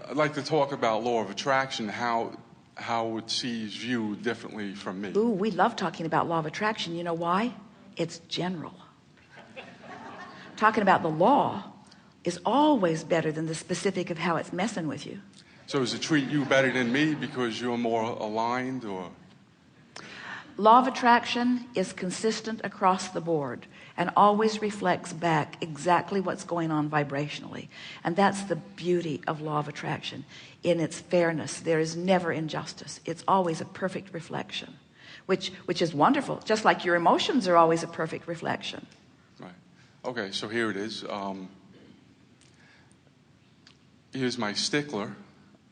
I'd like to talk about law of attraction, how it sees you differently from me. Ooh, we love talking about law of attraction. You know why? It's general. Talking about the law is always better than the specific of how it's messing with you. So does it treat you better than me because you're more aligned, or? Law of attraction is consistent across the board and always reflects back exactly what's going on vibrationally. And that's the beauty of law of attraction. In its fairness, there is never injustice. It's always a perfect reflection, which is wonderful. Just like your emotions are always a perfect reflection. Right. Okay, so here it is. Here's my stickler.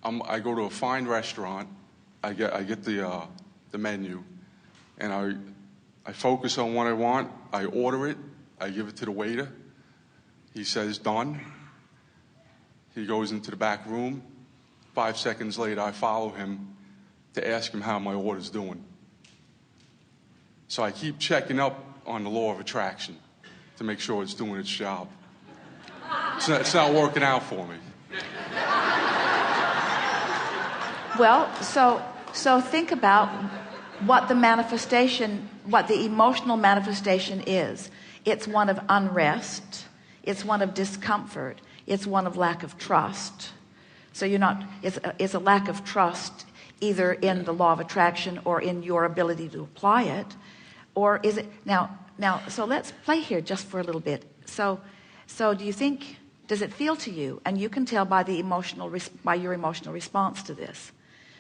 I go to a fine restaurant. I get the menu, and I focus on what I want. I order it. I give it to the waiter. He says done. He goes into the back room. 5 seconds later, I follow him to ask him how my order's doing. So I keep checking up on the law of attraction to make sure it's doing its job. It's not working out for me. Well, so think about what the manifestation, what the emotional manifestation is. It's one of unrest. It's one of discomfort. It's one of lack of trust. So it's a lack of trust either in the law of attraction or in your ability to apply it. Or is it, now, so let's play here just for a little bit. So do you think, does it feel to you, and you can tell by your emotional response to this,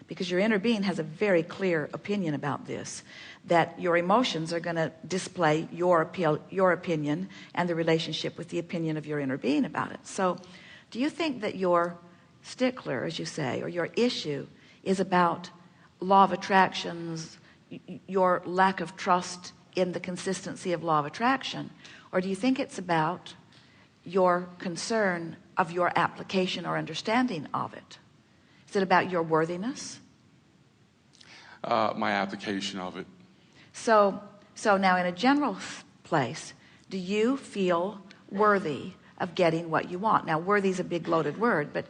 because your inner being has a very clear opinion about this, that your emotions are going to display your opinion and the relationship with the opinion of your inner being about it. So do you think that your stickler, as you say, or your issue is about law of attractions, your lack of trust in the consistency of law of attraction? Or do you think it's about your concern of your application or understanding of it? Is it about your worthiness? My application of it. So now in a general place, do you feel worthy of getting what you want? Now, worthy is a big loaded word, but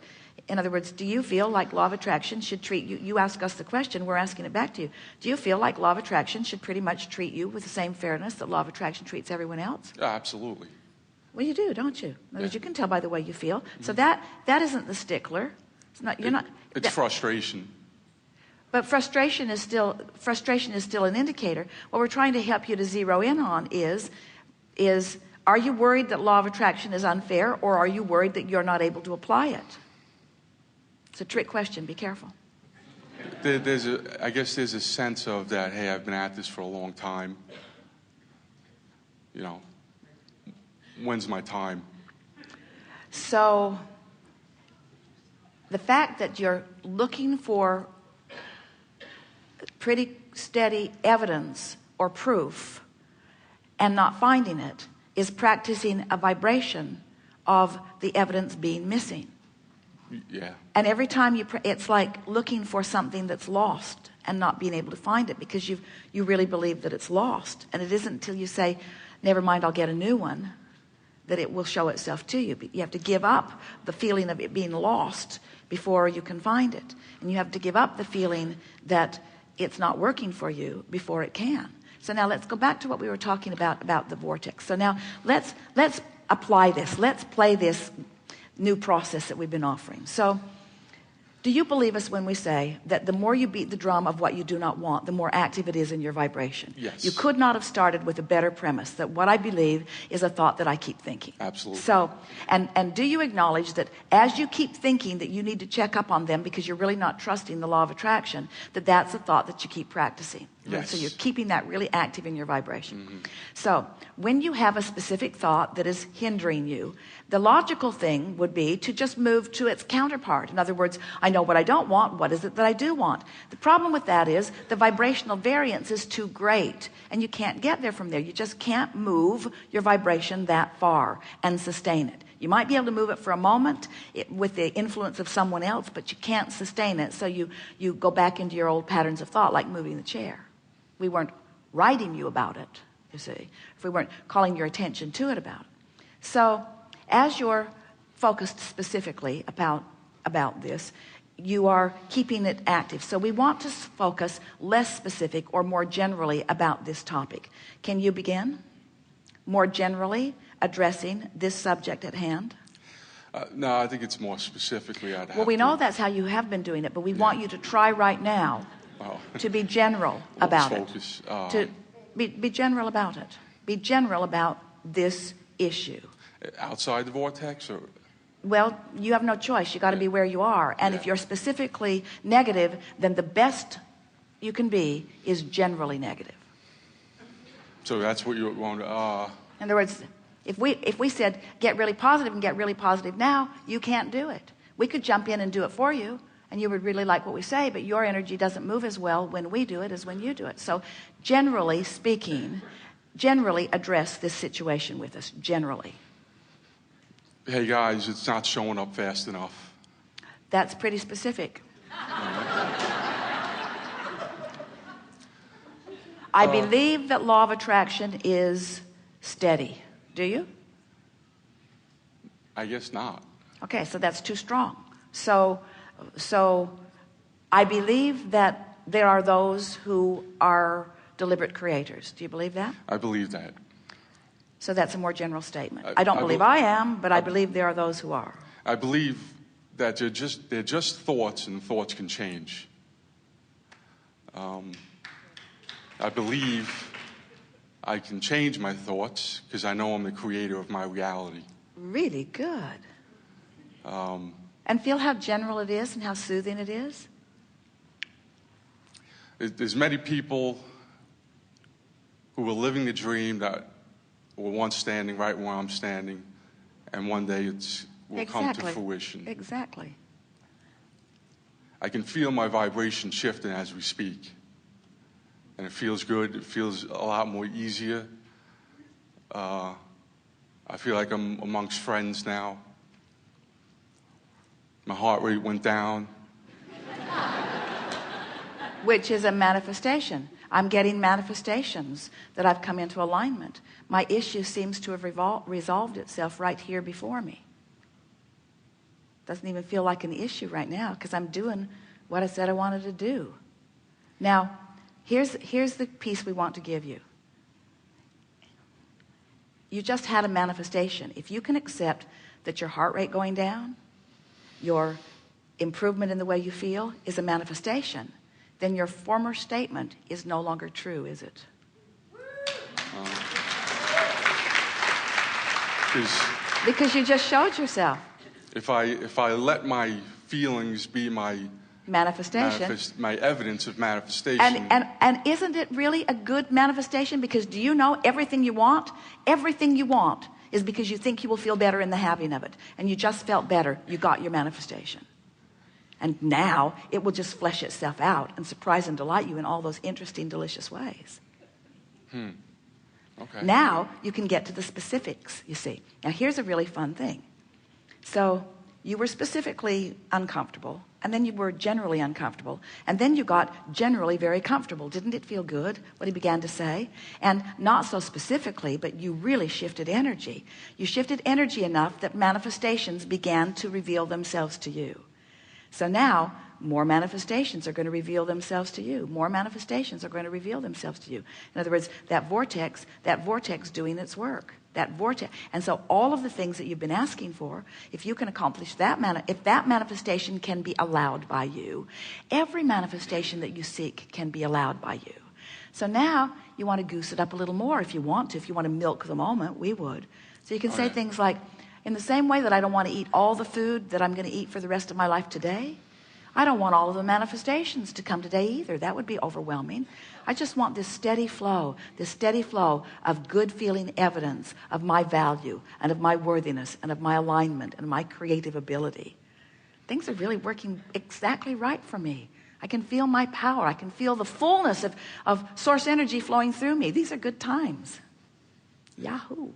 in other words, do you feel like law of attraction should treat you? You ask us the question, we're asking it back to you. Do you feel like law of attraction should pretty much treat you with the same fairness that law of attraction treats everyone else? Yeah, absolutely. Well, you do, don't you? In other words, you can tell by the way you feel. Mm-hmm. So that isn't the stickler. It's not. It's frustration. But frustration is still an indicator. What we're trying to help you to zero in on is are you worried that law of attraction is unfair, or are you worried that you're not able to apply it? It's a trick question. Be careful. I guess there's a sense of that, hey, I've been at this for a long time. When's my time? So the fact that you're looking for pretty steady evidence or proof and not finding it is practicing a vibration of the evidence being missing. Yeah. And every time it's like looking for something that's lost and not being able to find it because you really believe that it's lost. And it isn't until you say, never mind, I'll get a new one, that it will show itself to you. But you have to give up the feeling of it being lost before you can find it. And you have to give up the feeling that it's not working for you before it can. So now let's go back to what we were talking about the vortex. So now let's apply this. Let's play this new process that we've been offering. So do you believe us when we say that the more you beat the drum of what you do not want, the more active it is in your vibration? Yes. You could not have started with a better premise, that what I believe is a thought that I keep thinking. Absolutely. So, and do you acknowledge that as you keep thinking that you need to check up on them because you're really not trusting the law of attraction, that's a thought that you keep practicing? Yes. So you're keeping that really active in your vibration. Mm-hmm. So when you have a specific thought that is hindering you, the logical thing would be to just move to its counterpart. In other words, I know what I don't want. What is it that I do want? The problem with that is the vibrational variance is too great, and you can't get there from there. You just can't move your vibration that far and sustain it. You might be able to move it for a moment with the influence of someone else, but you can't sustain it. So you go back into your old patterns of thought, like moving the chair. We weren't writing you about it, you see, if we weren't calling your attention to it about it. So as you're focused specifically about about this, you are keeping it active. So we want to focus less specific or more generally about this topic. Can you begin more generally addressing this subject at hand? No, I think it's more specifically I'd have Well, we to- know that's how you have been doing it, but we want you to try right now Oh. to be general about it. Focus. To be general about it. Be general about this issue. Outside the vortex, or Well, you have no choice. You got to be where you are. And if Yeah. you're specifically negative, then the best you can be is generally negative. so that's what you want to. In other words, if we said get really positive and get really positive now, you can't do it. We could jump in and do it for you, and you would really like what we say, but your energy doesn't move as well when we do it as when you do it. So generally speaking, generally address this situation with us, generally. Hey guys, it's not showing up fast enough. That's pretty specific. I believe that law of attraction is steady. Do you? I guess not. Okay, so that's too strong. So I believe that there are those who are deliberate creators. Do you believe that? I believe that. So that's a more general statement. I- I don't I believe bel- I am, but I believe there are those who are. I believe that they're just thoughts, and thoughts can change. I believe I can change my thoughts because I know I'm the creator of my reality. Really good. And feel how general it is and how soothing it is. There's many people who were living the dream that were once standing right where I'm standing, and one day will come to fruition. Exactly. I can feel my vibration shifting as we speak. And it feels good. It feels a lot more easier. I feel like I'm amongst friends now. My heart rate went down. Which is a manifestation. I'm getting manifestations that I've come into alignment. My issue seems to have resolved itself right here before me. Doesn't even feel like an issue right now because I'm doing what I said I wanted to do. Now, here's the piece we want to give you. You just had a manifestation. If you can accept that your heart rate going down, your improvement in the way you feel is a manifestation, then your former statement is no longer true, is it? Because you just showed yourself. If I let my feelings be my Manifestation. my evidence of manifestation. And isn't it really a good manifestation? Because do you know everything you want is because you think you will feel better in the having of it. And you just felt better. You got your manifestation. And now it will just flesh itself out and surprise and delight you in all those interesting, delicious ways. Okay. Now you can get to the specifics, you see. Now here's a really fun thing. So you were specifically uncomfortable, and then you were generally uncomfortable, and then you got generally very comfortable. Didn't it feel good, what he began to say? And not so specifically, but you really shifted energy. You shifted energy enough that manifestations began to reveal themselves to you. So now more manifestations are going to reveal themselves to you. More manifestations are going to reveal themselves to you. In other words, that vortex doing its work. That vortex. And so all of the things that you've been asking for, if you can accomplish that, if that manifestation can be allowed by you, every manifestation that you seek can be allowed by you. So now you want to goose it up a little more if you want to. If you want to milk the moment, we would. So you can say things like, in the same way that I don't want to eat all the food that I'm going to eat for the rest of my life today, I don't want all of the manifestations to come today either. That would be overwhelming. I just want this steady flow of good feeling evidence of my value and of my worthiness and of my alignment and my creative ability. Things are really working exactly right for me. I can feel my power. I can feel the fullness of source energy flowing through me. These are good times. Yahoo.